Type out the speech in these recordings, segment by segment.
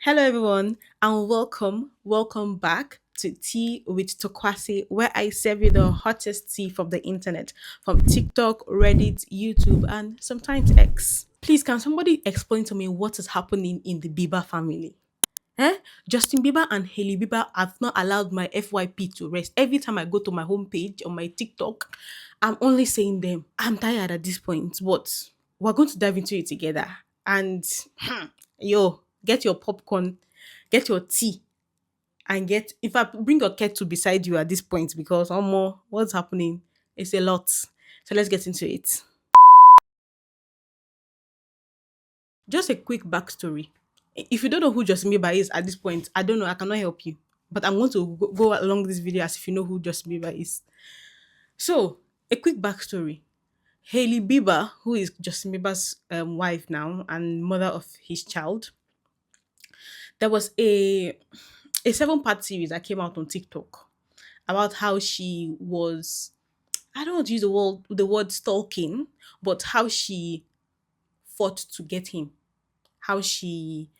Hello, everyone, and welcome back to Tea with Tokwase, where I serve you the hottest tea from the internet, from TikTok, Reddit, YouTube, and sometimes X. Please, can somebody explain to me what is happening in the Bieber family? Eh? Justin Bieber and Hailey Bieber have not allowed my FYP to rest. Every time I go to my homepage on my TikTok, I'm only saying them. I'm tired at this point, but we're going to dive into it together. And yo, get your popcorn, get your tea, and get if I bring your kettle beside you at this point because more what's happening? It's a lot. So let's get into it. Just a quick backstory. If you don't know who Justin Bieber is at this point, I don't know. I cannot help you. But I'm going to go along this video as if you know who Justin Bieber is. So, a quick backstory. Hailey Bieber, who is Justin Bieber's wife now and mother of his child, there was a 7-part series that came out on TikTok about how she was, I don't want to use the word stalking, but how she fought to get him, how she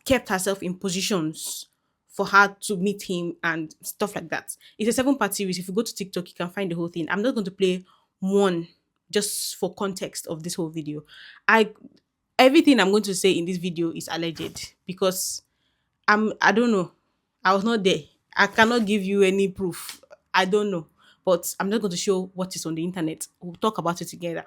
kept herself in positions for her to meet him and stuff like that. It's a 7-part series. If you go to TikTok, you can find the whole thing. I'm not going to play one just for context of this whole video. I Everything I'm going to say in this video is alleged because I don't know. I was not there. I cannot give you any proof. I don't know. But I'm not going to show what is on the internet. We'll talk about it together.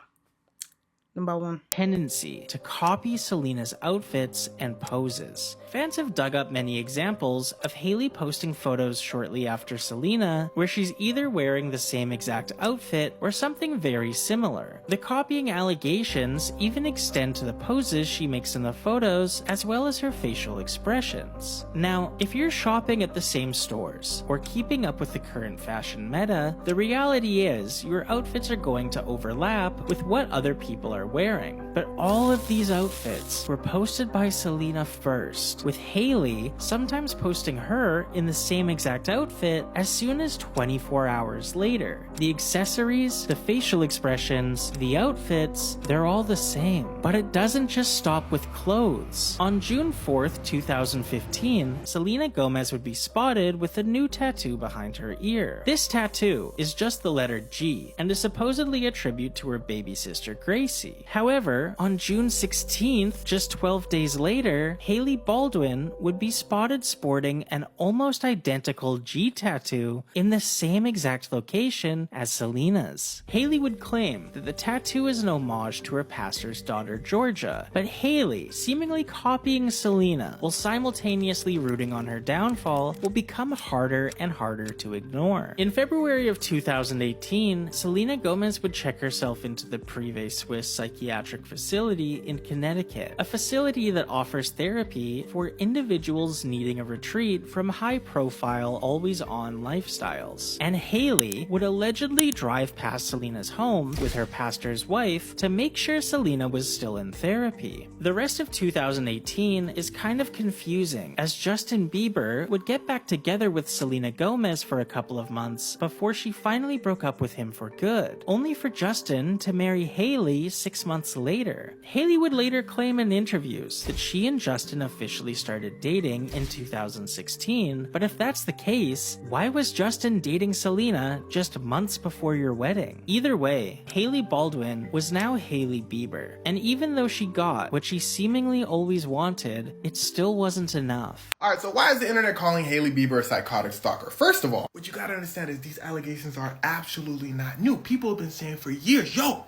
Number one. Tendency to copy Selena's outfits and poses. Fans have dug up many examples of Hailey posting photos shortly after Selena where she's either wearing the same exact outfit or something very similar. The copying allegations even extend to the poses she makes in the photos as well as her facial expressions. Now, if you're shopping at the same stores or keeping up with the current fashion meta, the reality is your outfits are going to overlap with what other people are wearing. But all of these outfits were posted by Selena first, with Hailey sometimes posting her in the same exact outfit as soon as 24 hours later. The accessories, the facial expressions, the outfits, they're all the same. But it doesn't just stop with clothes. On June 4th, 2015, Selena Gomez would be spotted with a new tattoo behind her ear. This tattoo is just the letter G and is supposedly a tribute to her baby sister Gracie. However, on June 16th, just 12 days later, Hailey Baldwin would be spotted sporting an almost identical G tattoo in the same exact location as Selena's. Hailey would claim that the tattoo is an homage to her pastor's daughter Georgia, but Hailey, seemingly copying Selena while simultaneously rooting on her downfall, will become harder and harder to ignore. In February of 2018, Selena Gomez would check herself into the Privé Swiss psychiatric facility in Connecticut, a facility that offers therapy for individuals needing a retreat from high-profile, always-on lifestyles. And Hailey would allegedly drive past Selena's home with her pastor's wife to make sure Selena was still in therapy. The rest of 2018 is kind of confusing, as Justin Bieber would get back together with Selena Gomez for a couple of months before she finally broke up with him for good, only for Justin to marry Hailey 6 months later. Hailey would later claim in interviews that she and Justin officially started dating in 2016, but if that's the case, why was Justin dating Selena just months before your wedding? Either way, Hailey Baldwin was now Hailey Bieber, and even though she got what she seemingly always wanted, it still wasn't enough. Alright, so why is the internet calling Hailey Bieber a psychotic stalker? First of all, what you gotta understand is these allegations are absolutely not new. People have been saying for years, yo,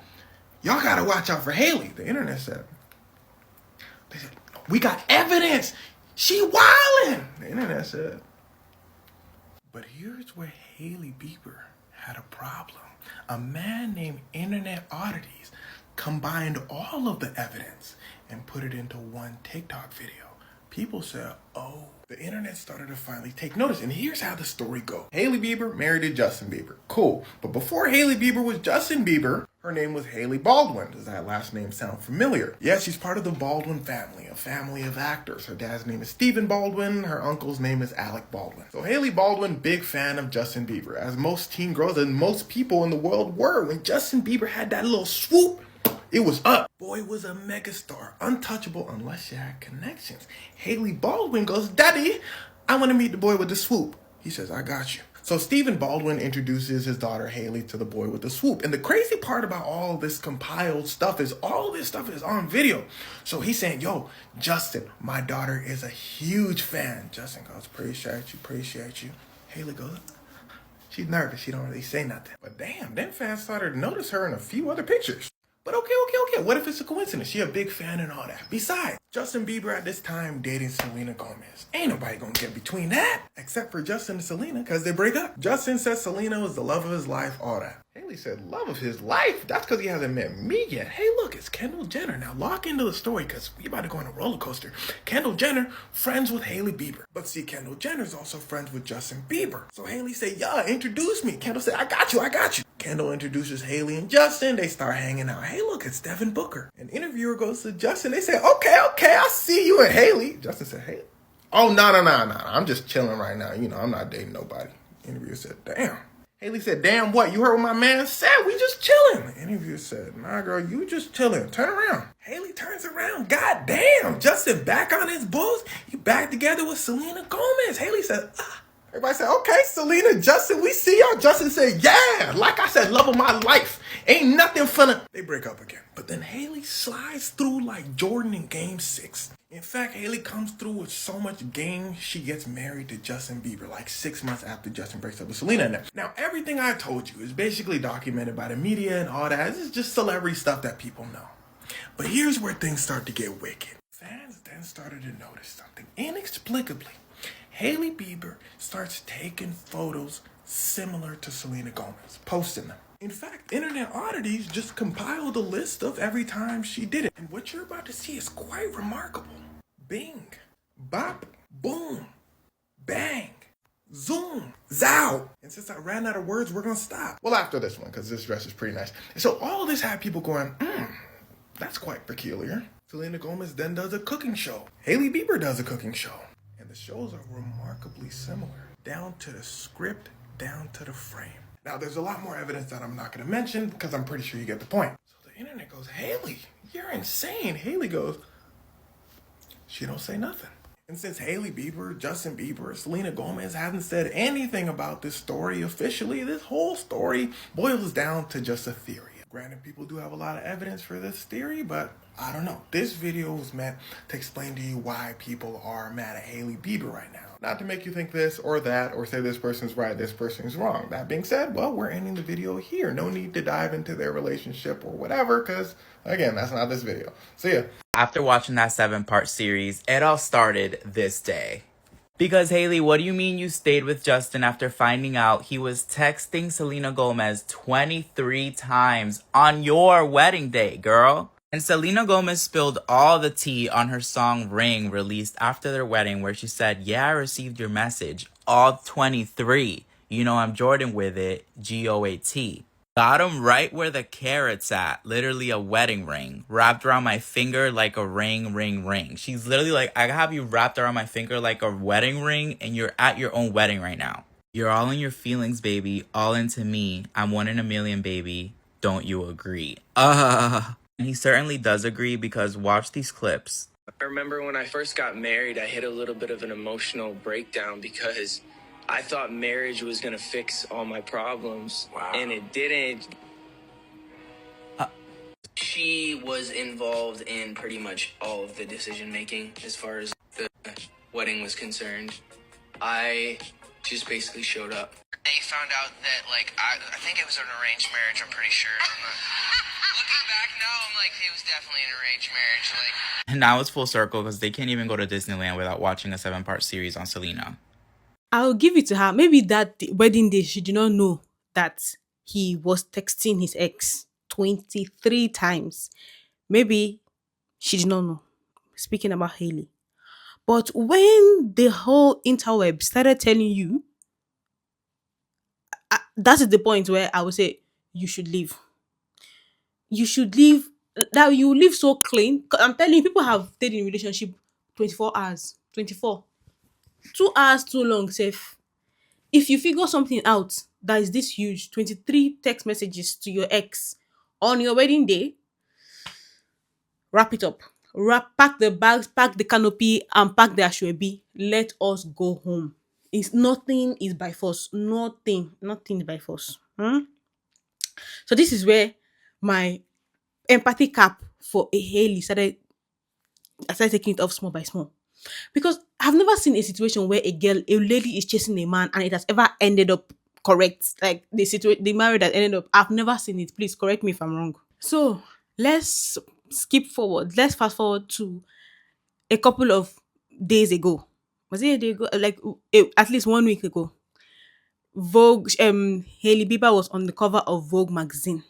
y'all gotta watch out for Hailey. The internet said, they said, we got evidence. She wildin'. The internet said. But here's where Hailey Bieber had a problem. A man named Internet Oddities combined all of the evidence and put it into one TikTok video. People said, oh, the internet started to finally take notice. And here's how the story goes. Hailey Bieber married to Justin Bieber. Cool. But before Hailey Bieber was Justin Bieber, her name was Hailey Baldwin. Does that last name sound familiar? Yes, she's part of the Baldwin family, a family of actors. Her dad's name is Stephen Baldwin. Her uncle's name is Alec Baldwin. So Hailey Baldwin, big fan of Justin Bieber, as most teen girls and most people in the world were. When Justin Bieber had that little swoop, It was up. Boy was a megastar, untouchable unless you had connections. Hailey Baldwin goes, Daddy, I want to meet the boy with the swoop. He says, I got you. So Stephen Baldwin introduces his daughter Hailey to the boy with the swoop. And the crazy part about all this compiled stuff is all this stuff is on video. So he's saying, yo, Justin, my daughter is a huge fan. Justin goes, appreciate you. Hailey goes, she's nervous. She don't really say nothing. But damn, then fans started to notice her in a few other pictures. But okay. What if it's a coincidence? She a big fan and all that. Besides, Justin Bieber at this time dating Selena Gomez. Ain't nobody gonna get between that. Except for Justin and Selena, because they break up. Justin says Selena was the love of his life, all that. Hailey said, love of his life? That's because he hasn't met me yet. Hey, look, it's Kendall Jenner. Now lock into the story, because we about to go on a roller coaster. Kendall Jenner, friends with Hailey Bieber. But see, Kendall Jenner's also friends with Justin Bieber. So Hailey said, yeah, introduce me. Kendall said, I got you. Kendall introduces Hailey and Justin. They start hanging out. Hey, look, it's Devin Booker. An interviewer goes to Justin. They say, okay, I see you and Hailey. Justin said, hey. Oh, no. I'm just chilling right now. You know, I'm not dating nobody. Interviewer said, damn. Hailey said, damn what? You heard what my man said? We just chilling. The interviewer said, nah, girl, you just chilling. Turn around. Hailey turns around. God damn. Justin back on his bulls. He back together with Selena Gomez. Hailey said, ah. Everybody said, okay, Selena, Justin, we see y'all. Justin said, yeah, like I said, love of my life. Ain't nothing funny. They break up again. But then Hailey slides through like Jordan in Game 6. In fact, Hailey comes through with so much game, she gets married to Justin Bieber like 6 months after Justin breaks up with Selena. Now, everything I told you is basically documented by the media and all that. This is just celebrity stuff that people know. But here's where things start to get wicked. Fans then started to notice something. Inexplicably, Hailey Bieber starts taking photos similar to Selena Gomez, posting them. In fact, Internet Oddities just compiled a list of every time she did it. And what you're about to see is quite remarkable. Bing, bop, boom, bang, zoom, zow. And since I ran out of words, we're gonna stop. Well, after this one, because this dress is pretty nice. So all this had people going, that's quite peculiar. Selena Gomez then does a cooking show. Hailey Bieber does a cooking show. And the shows are remarkably similar, down to the script, down to the frame. Now, there's a lot more evidence that I'm not going to mention because I'm pretty sure you get the point. So the internet goes, Hailey, you're insane. Hailey goes, she don't say nothing. And since Hailey Bieber, Justin Bieber, Selena Gomez hasn't said anything about this story officially, this whole story boils down to just a theory. Granted, people do have a lot of evidence for this theory, but I don't know. This video was meant to explain to you why people are mad at Hailey Bieber right now. Not to make you think this or that, or say this person's right, this person's wrong. That being said, well, we're ending the video here. No need to dive into their relationship or whatever, because, again, that's not this video. See ya. After watching that 7-part series, it all started this day. Because Hailey, what do you mean you stayed with Justin after finding out he was texting Selena Gomez 23 times on your wedding day, girl? And Selena Gomez spilled all the tea on her song Ring, released after their wedding, where she said, yeah, I received your message, all 23. You know I'm Jordan with it, GOAT. Got him right where the carrot's at, literally a wedding ring, wrapped around my finger like a ring. She's literally like, I have you wrapped around my finger like a wedding ring, and you're at your own wedding right now. You're all in your feelings, baby, all into me. I'm 1 in a million, baby. Don't you agree? And he certainly does agree, because watch these clips. I remember when I first got married, I hit a little bit of an emotional breakdown because I thought marriage was going to fix all my problems. Wow. And it didn't. She was involved in pretty much all of the decision making as far as the wedding was concerned. I just basically showed up. They found out that, like, I think it was an arranged marriage, I'm pretty sure. Looking back now, I'm like, it was definitely an arranged marriage. Like, And now it's full circle, because they can't even go to Disneyland without watching a 7-part series on Selena. I'll give it to her. Maybe that wedding day, she did not know that he was texting his ex 23 times. Maybe she did not know. Speaking about Hailey. But when the whole interweb started telling you, that is the point where I would say you should leave. You should leave. That you live so clean. 'Cause I'm telling you, people have stayed in relationship 24 hours. 24. 2 hours too long, safe. If you figure something out that is this huge, 23 text messages to your ex on your wedding day, Wrap it up. Pack the bags, pack the canopy, and pack the ashwebi. Let us go home. It's nothing is by force. Nothing is by force. So this is where my empathy cap for a Hailey started. I started taking it off small by small. Because I've never seen a situation where a lady is chasing a man and it has ever ended up correct. Like the marriage that ended up. I've never seen it. Please correct me if I'm wrong. So let's skip forward. Let's fast forward to a couple of days ago. Was it a day ago? Like at least 1 week ago. Vogue, Hailey Bieber was on the cover of Vogue magazine.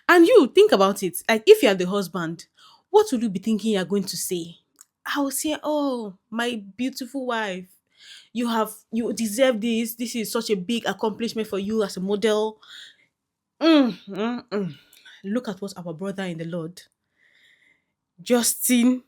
And you think about it, like if you're the husband, what will you be thinking you're going to say? I will say, oh, my beautiful wife, you deserve this. This is such a big accomplishment for you as a model. Mm. Look at what our brother in the Lord, Justin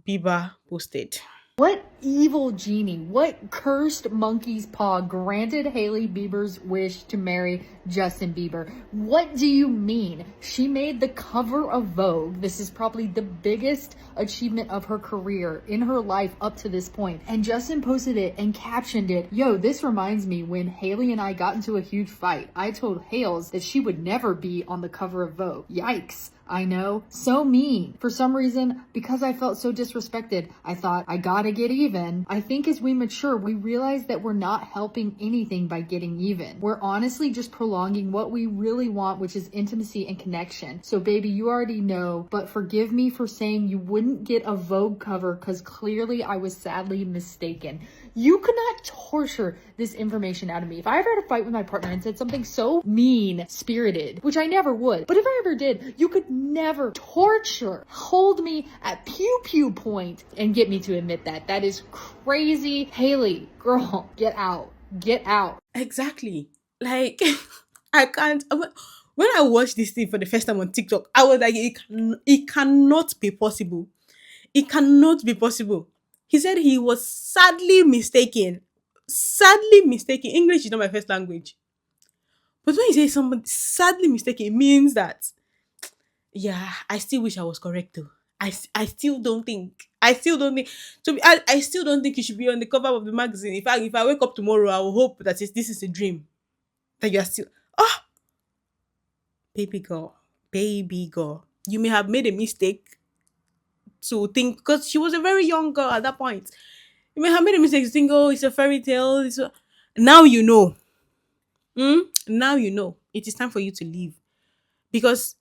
Bieber, posted. What evil genie, what cursed monkey's paw granted Hailey Bieber's wish to marry Justin Bieber? What do you mean? She made the cover of Vogue. This is probably the biggest achievement of her career in her life up to this point. And Justin posted it and captioned it, "Yo, this reminds me when Hailey and I got into a huge fight. I told Hales that she would never be on the cover of Vogue. Yikes. I know, so mean." For some reason, because I felt so disrespected, I thought, I gotta get even. I think as we mature, we realize that we're not helping anything by getting even. We're honestly just prolonging what we really want, which is intimacy and connection. So baby, you already know, but forgive me for saying you wouldn't get a Vogue cover because clearly I was sadly mistaken. You could not torture this information out of me. If I ever had a fight with my partner and said something so mean-spirited, which I never would, but if I ever did, you could never torture, hold me at pew-pew point and get me to admit that. That is crazy. Hailey, girl, get out. Get out. Exactly. Like, I can't. When I watched this thing for the first time on TikTok, I was like, it cannot be possible. It cannot be possible. He said he was sadly mistaken. Sadly mistaken. English is not my first language. But when you say somebody sadly mistaken, it means that, yeah, I still wish I was correct though. I still don't think. I still don't think you should be on the cover of the magazine. In fact, if I wake up tomorrow, I will hope that this is a dream. That you are still. Oh, baby girl. You may have made a mistake to think, because she was a very young girl at that point. You may have made a mistake to think, oh, it's a fairy tale. Now you know. Now you know. It is time for you to leave. Because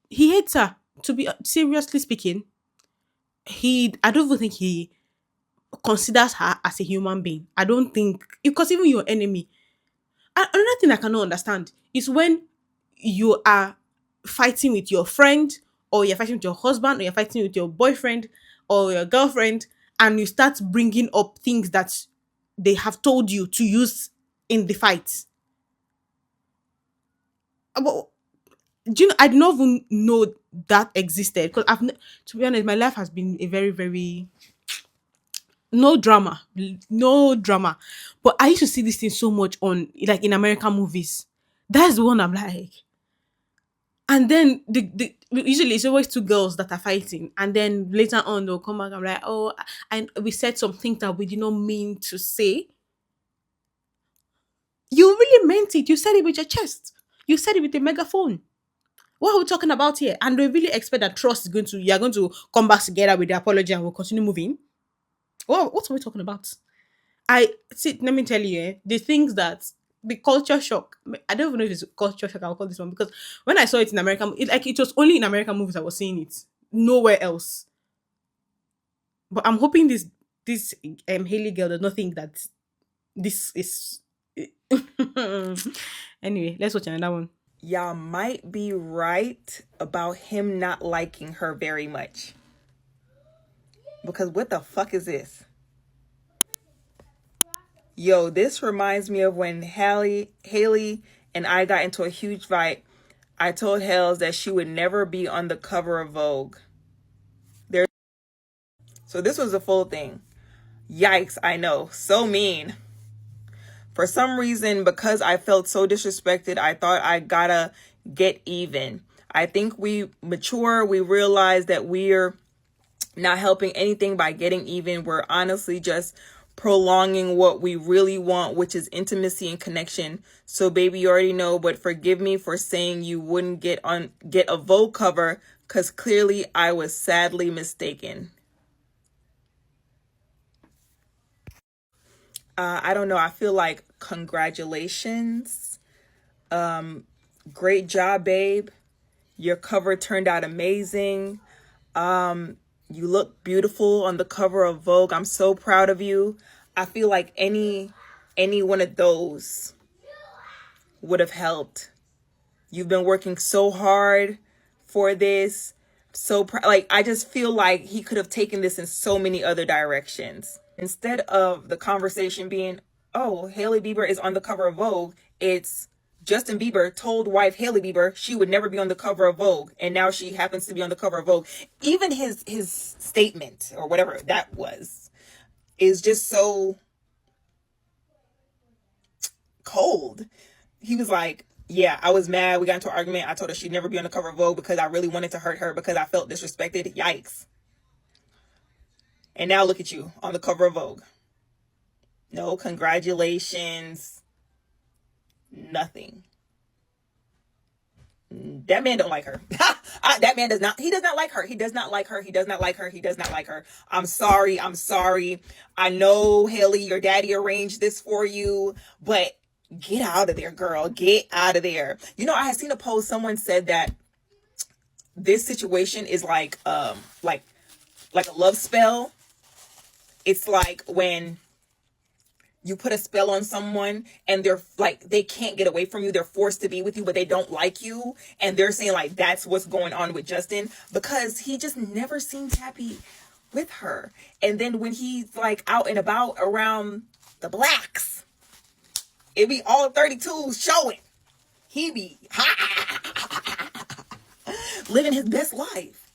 he hates her. To be seriously speaking, I don't even think he considers her as a human being. I don't think, because even your enemy. Another thing I cannot understand is when you are fighting with your friend, or you're fighting with your husband, or you're fighting with your boyfriend or your girlfriend, and you start bringing up things that they have told you to use in the fight. But do you know, I did not even know that existed, because to be honest, my life has been a very, very no drama, no drama. But I used to see this thing so much on, like, in American movies. That's the one I'm like. And then usually it's always two girls that are fighting, and then later on they'll come back and be like, oh, and we said some things that we did not mean to say. You really meant it. You said it with your chest. You said it with a megaphone. What are we talking about here? And they really expect that trust is you're going to come back together with the apology and we'll continue moving. What are we talking about? Let me tell you, the things that the culture shock. I don't even know if it's culture shock. I'll call this one, because when I saw it in American, it was only in American movies I was seeing it, nowhere else. But I'm hoping this Hailey girl does not think that this is. Anyway, let's watch another one. Y'all might be right about him not liking her very much. Because what the fuck is this? Yo, this reminds me of when Hailey and I got into a huge fight. I told Hales that she would never be on the cover of Vogue. So this was the full thing. Yikes, I know. So mean. For some reason, because I felt so disrespected, I thought I gotta get even. I think we mature. We realize that we're not helping anything by getting even. We're honestly just prolonging what we really want, which is intimacy and connection. So baby, you already know, but forgive me for saying you wouldn't get a Vogue cover, because clearly I was sadly mistaken. I don't know. I feel like congratulations. Great job, babe. Your cover turned out amazing. You look beautiful on the cover of Vogue. I'm so proud of you. I feel like any one of those would have helped. You've been working so hard for this. So like, I just feel like he could have taken this in so many other directions. Instead of the conversation being, oh, Hailey Bieber is on the cover of Vogue, it's Justin Bieber told wife Hailey Bieber she would never be on the cover of Vogue, and now she happens to be on the cover of Vogue. Even his statement, or whatever that was, is just so cold. He was like, yeah, I was mad. We got into an argument. I told her she'd never be on the cover of Vogue because I really wanted to hurt her because I felt disrespected. Yikes. And now look at you on the cover of Vogue. No congratulations. Nothing. That man don't like her. That man does not. He does not like her. He does not like her. He does not like her. He does not like her. I'm sorry. I'm sorry. I know, Hailey, your daddy arranged this for you, but get out of there, girl. Get out of there. You know, I had seen a post. Someone said that this situation is like a love spell. It's like when you put a spell on someone and they're like, they can't get away from you. They're forced to be with you, but they don't like you. And they're saying like, that's what's going on with Justin, because he just never seems happy with her. And then when he's like out and about around the blacks, it be all 32s showing. He be living his best life.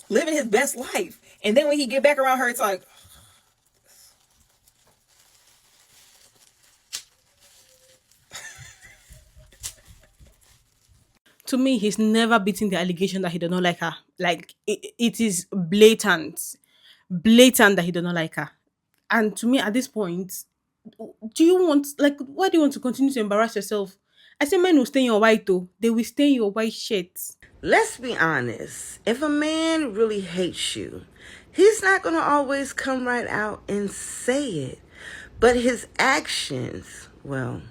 Living his best life. And then when he get back around her, it's like, To me, he's never beaten the allegation that he does not like her. Like, it is blatant that he does not like her. And to me, at this point, do you want, like, why do you want to continue to embarrass yourself? I say men will stay in your white though. They will stay in your white shirts. Let's be honest. If a man really hates you, he's not going to always come right out and say it. But his actions, well,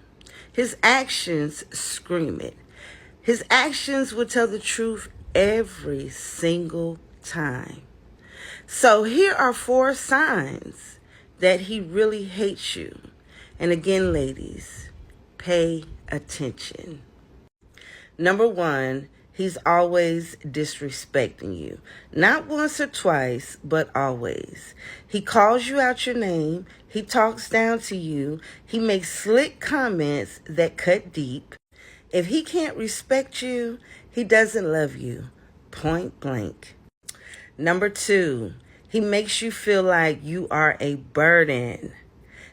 his actions scream it. His actions will tell the truth every single time. So here are 4 signs that he really hates you. And again, ladies, pay attention. Number 1, he's always disrespecting you. Not once or twice, but always. He calls you out your name. He talks down to you. He makes slick comments that cut deep. If he can't respect you, he doesn't love you. Point blank. Number 2, he makes you feel like you are a burden.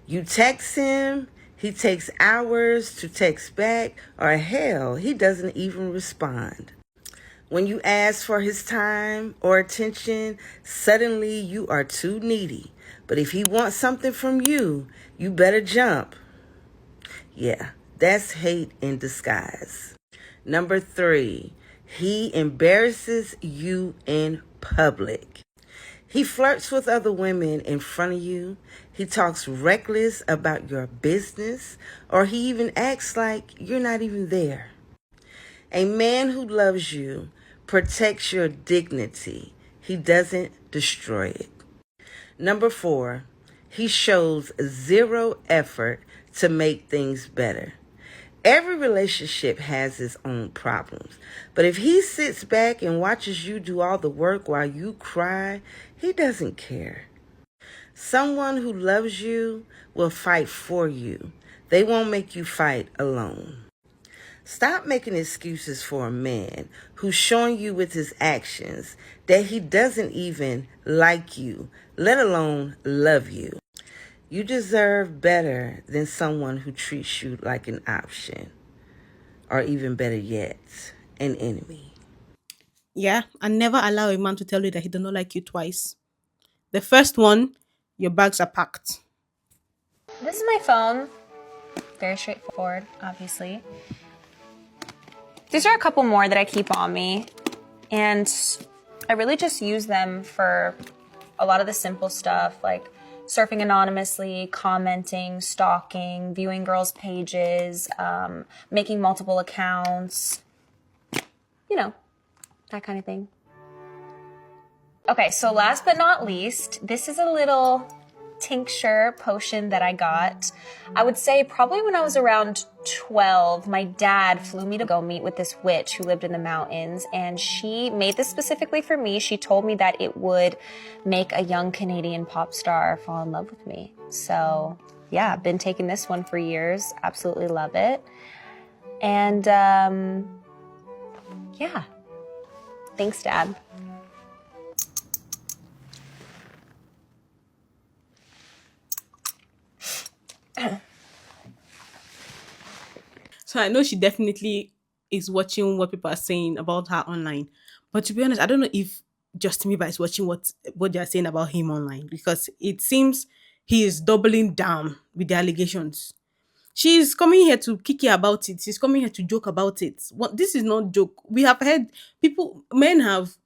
You text him, he takes hours to text back, or hell, he doesn't even respond. When you ask for his time or attention, suddenly you are too needy. But if he wants something from you, you better jump. Yeah, that's hate in disguise. Number 3, he embarrasses you in public. He flirts with other women in front of you. He talks reckless about your business, or he even acts like you're not even there. A man who loves you protects your dignity. He doesn't destroy it. Number 4, he shows 0 effort to make things better. Every relationship has its own problems, but if he sits back and watches you do all the work while you cry, he doesn't care. Someone who loves you will fight for you. They won't make you fight alone. Stop making excuses for a man who's showing you with his actions that he doesn't even like you, let alone love you. You deserve better than someone who treats you like an option, or even better yet, an enemy. Yeah, and never allow a man to tell you that he does not like you twice. The first one, your bags are packed. This is my phone. Very straightforward, obviously. These are a couple more that I keep on me, and I really just use them for a lot of the simple stuff like surfing anonymously, commenting, stalking, viewing girls' pages, making multiple accounts, you know, that kind of thing. Okay, so last but not least, this is a little tincture potion that I got. I would say probably when I was around 12, my dad flew me to go meet with this witch who lived in the mountains, and she made this specifically for me. She told me that it would make a young Canadian pop star fall in love with me. So yeah, I've been taking this one for years. Absolutely love it. And yeah, thanks, Dad. So I know she definitely is watching what people are saying about her online. But to be honest, I don't know if Justin Bieber is watching what they are saying about him online, because it seems he is doubling down with the allegations. She's coming here to kiki about it. She's coming here to joke about it. What, this is not joke. We have heard men have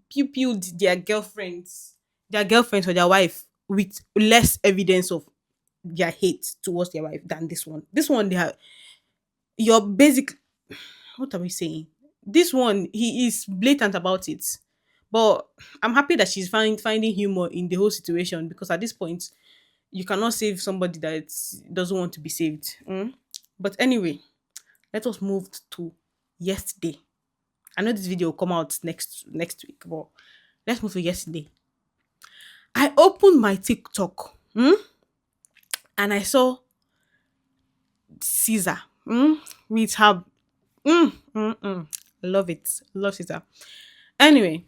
pew-pewed their girlfriends or their wife with less evidence of their hate towards their wife than this one. This one, they have your basic. What are we saying? This one, he is blatant about it. But I'm happy that she's finding humor in the whole situation, because at this point, you cannot save somebody that doesn't want to be saved. But anyway, let us move to yesterday. I know this video will come out next week, but let's move to yesterday. I opened my TikTok, and I saw Caesar, with her. Love it. Love Caesar. Anyway,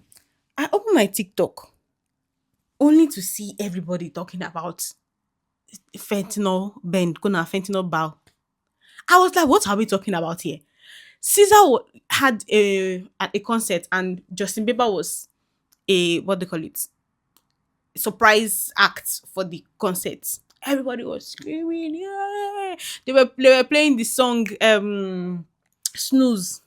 I opened my TikTok only to see everybody talking about fentanyl bend, gonna fentanyl bow. I was like, what are we talking about here? Caesar had a concert, and Justin Bieber was a, what they call it, surprise act for the concert. Everybody was screaming, yeah. They were playing the song Snooze.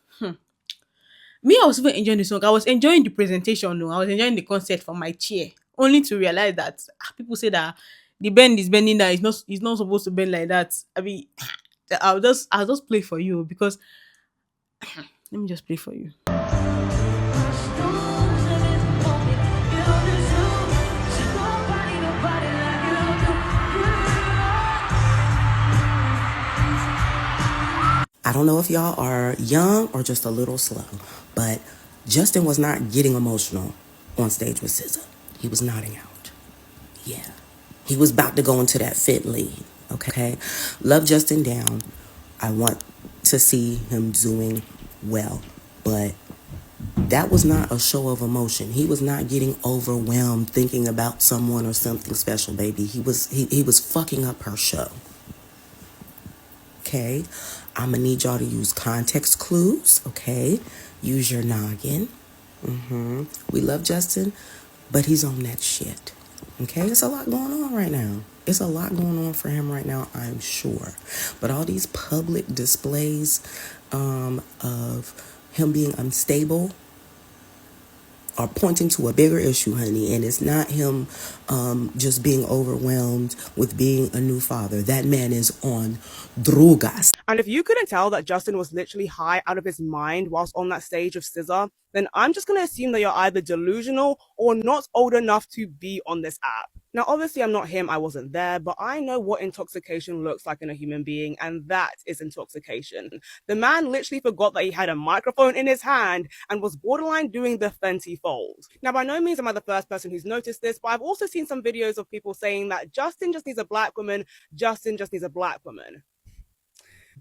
Me, I was even enjoying the song. I was enjoying the presentation. No, I was enjoying the concert from my chair. Only to realize that people say that the bend is bending that it's not supposed to bend like that. I mean, I'll just play for you, because let me just play for you. I don't know if y'all are young or just a little slow, but Justin was not getting emotional on stage with SZA. He was nodding out. Yeah. He was about to go into that fit lead, okay? Love Justin down. I want to see him doing well, but that was not a show of emotion. He was not getting overwhelmed thinking about someone or something special, baby. He was fucking up her show. Okay, I'm gonna need y'all to use context clues, okay? Use your noggin. We love Justin, but he's on that shit. Okay, it's a lot going on right now. It's a lot going on for him right now, I'm sure. But all these public displays of him being unstable are pointing to a bigger issue, honey, and it's not him just being overwhelmed with being a new father. That man is on drogas. And if you couldn't tell that Justin was literally high out of his mind whilst on that stage of SZA, then I'm just going to assume that you're either delusional or not old enough to be on this app. Now, obviously, I'm not him. I wasn't there, but I know what intoxication looks like in a human being, and that is intoxication. The man literally forgot that he had a microphone in his hand and was borderline doing the Fenty fold. Now, by no means am I the first person who's noticed this, but I've also seen some videos of people saying that Justin just needs a black woman, Justin just needs a black woman.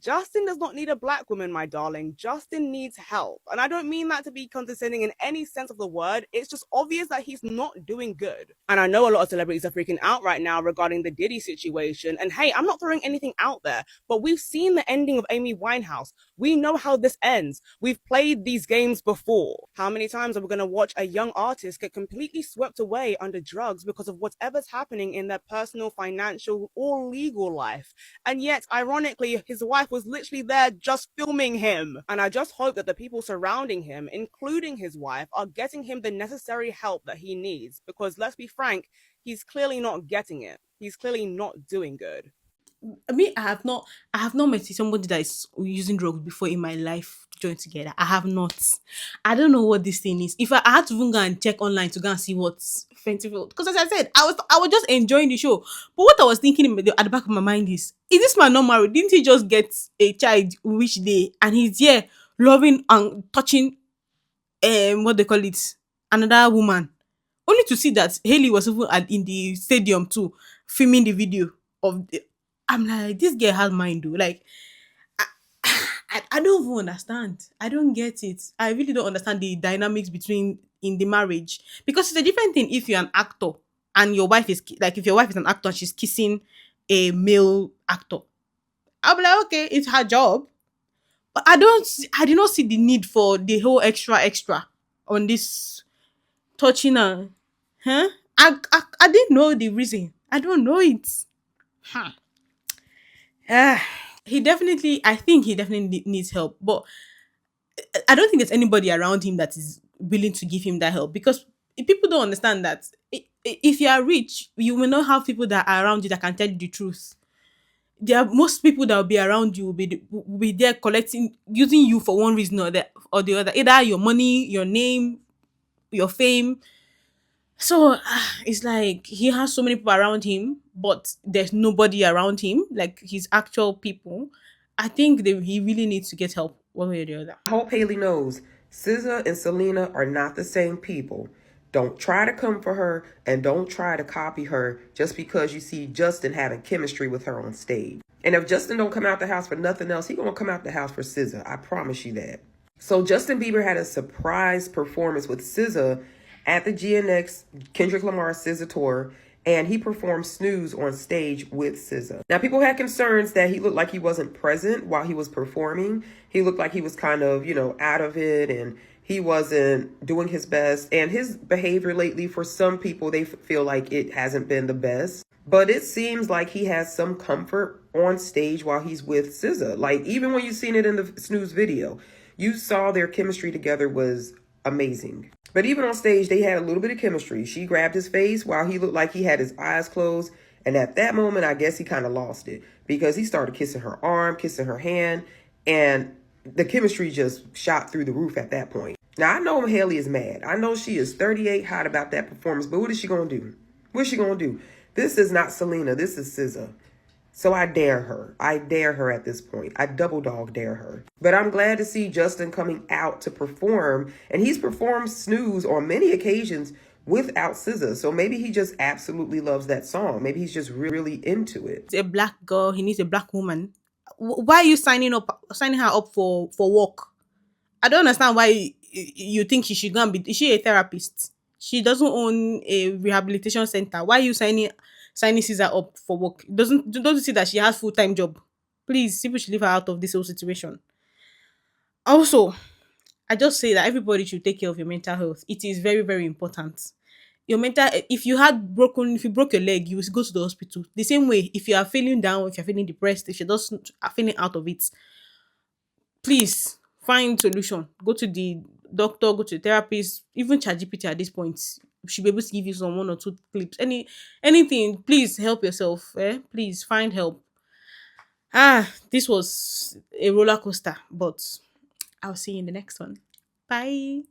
Justin does not need a black woman, my darling. Justin needs help. And I don't mean that to be condescending in any sense of the word. It's just obvious that he's not doing good. And I know a lot of celebrities are freaking out right now regarding the Diddy situation. And hey, I'm not throwing anything out there, but we've seen the ending of Amy Winehouse. We know how this ends. We've played these games before. How many times are we going to watch a young artist get completely swept away under drugs because of whatever's happening in their personal, financial, or legal life? And yet, ironically, his wife was literally there just filming him. And I just hope that the people surrounding him, including his wife, are getting him the necessary help that he needs. Because let's be frank, he's clearly not getting it. He's clearly not doing good. I have not met somebody that is using drugs before in my life to join together. I have not. I don't know what this thing is. If I had to even go and check online to go and see what's fentanyl, because as I said, I was just enjoying the show. But what I was thinking at the back of my mind is this man not married? Didn't he just get a child which day and he's here loving and touching what they call it, another woman, only to see that Haley was even in the stadium too, filming the video of the. I'm like, this girl has mind though. Like, I, I don't even understand. I don't get it. I really don't understand the dynamics between in the marriage, because it's a different thing if you're an actor and your wife is like, if your wife is an actor and she's kissing a male actor. I'll be like, okay, it's her job. But I did not see the need for the whole extra on this touching her. Huh? I didn't know the reason. I don't know it. Huh. Ah, I think he definitely needs help. But I don't think there's anybody around him that is willing to give him that help, because people don't understand that if you are rich, you will not have people that are around you that can tell you the truth. There are most people that will be around you will be there collecting, using you for one reason or the other, either your money, your name, your fame. So it's like he has so many people around him, but there's nobody around him, like his actual people. I think he really needs to get help one way or the other. I hope Hailey knows SZA and Selena are not the same people. Don't try to come for her and don't try to copy her just because you see Justin having chemistry with her on stage. And if Justin don't come out the house for nothing else, he gonna come out the house for SZA. I promise you that. So Justin Bieber had a surprise performance with SZA at the GNX Kendrick Lamar SZA tour, and he performed Snooze on stage with SZA. Now, people had concerns that he looked like he wasn't present while he was performing. He looked like he was kind of, out of it, and he wasn't doing his best. And his behavior lately, for some people, they feel like it hasn't been the best. But it seems like he has some comfort on stage while he's with SZA. Like, even when you've seen it in the Snooze video, you saw their chemistry together was amazing. But even on stage, they had a little bit of chemistry. She grabbed his face while he looked like he had his eyes closed. And at that moment, I guess he kind of lost it, because he started kissing her arm, kissing her hand, and the chemistry just shot through the roof at that point. Now, I know Hailey is mad. I know she is 38 hot about that performance, but what is she going to do? What's she going to do? This is not Selena. This is SZA. So I dare her. I dare her at this point. I double dog dare her. But I'm glad to see Justin coming out to perform. And he's performed Snooze on many occasions without SZA. So maybe he just absolutely loves that song. Maybe he's just really into it. It's a black girl. He needs a black woman. Why are you signing her up for work? I don't understand why you think she should go and be. Is she a therapist? She doesn't own a rehabilitation center. Why are you signing Caesar up for work? Don't you see that she has full-time job? Please, people should leave her out of this whole situation. Also, I just say that everybody should take care of your mental health. It is very, very important. Your mental, if you broke your leg, you will go to the hospital. The same way, if you are feeling down, if you're feeling depressed, if you're just are feeling out of it, please find solution. Go to the doctor, go to the therapist, even ChatGPT at this point should be able to give you some one or two clips. Anything, please help yourself. Please find help. This was a roller coaster, but I'll see you in the next one. Bye.